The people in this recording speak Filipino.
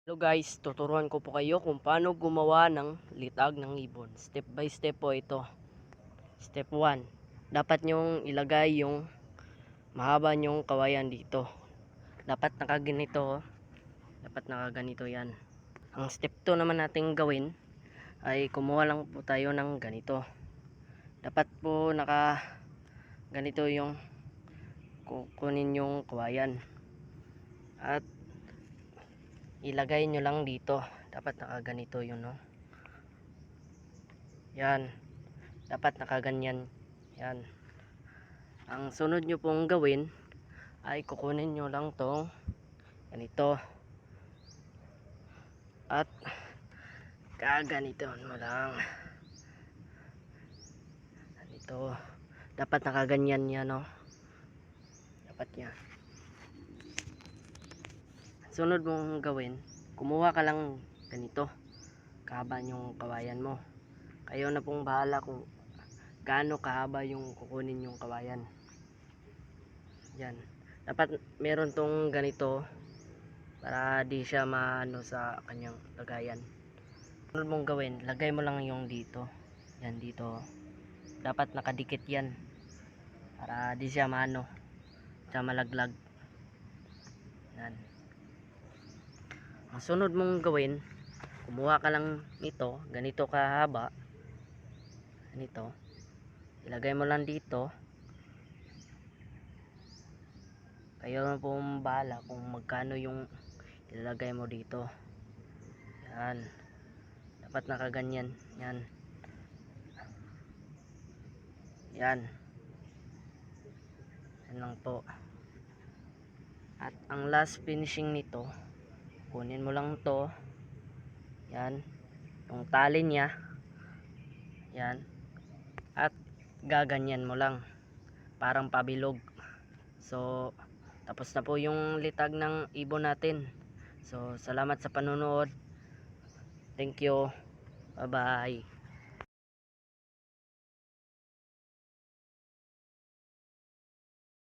Hello guys, tuturuan ko po kayo kung paano gumawa ng litag ng ibon. Step by step po ito. Step 1. Dapat nyong ilagay yung mahaba nyong kawayan dito. Dapat nakaganito. Dapat nakaganito yan. Ang step 2 naman nating gawin ay kumuha lang po tayo ng ganito. Dapat po naka ganito yung kukunin yung kawayan. At ilagay nyo lang dito. Dapat nakaganito yun, no? Yan. Dapat nakaganyan. Yan. Ang sunod nyo pong gawin ay kukunin nyo lang tong ganito. At kaganito mo lang. Ganito. Dapat nakaganyan yan, no? Dapat yan. Sunod mong gawin, kumuha ka lang ganito. Kahaba yung kawayan mo. Kayo na pong bahala kung gaano kahaba yung kukunin yung kawayan. Yan. Dapat meron tong ganito para di siya maano sa kanyang lagayan. Sunod mong gawin, lagay mo lang yung dito. Yan dito. Dapat nakadikit yan para di siya maano, siya malaglag. Yan. Ang sunod mong gawin, kumuha ka lang nito, ganito kahaba. Ganito. Ilagay mo lang dito. Kayo na pong bahala kung magkano yung ilalagay mo dito. Yan. Dapat nakaganyan. Yan. Yan. Yan lang po. At ang last finishing nito, kunin mo lang to. Yan. Yung tali niya. Yan. At gaganyan mo lang. Parang pabilog. So, tapos na po yung litag ng ibon natin. So, salamat sa panonood. Thank you. Bye-bye.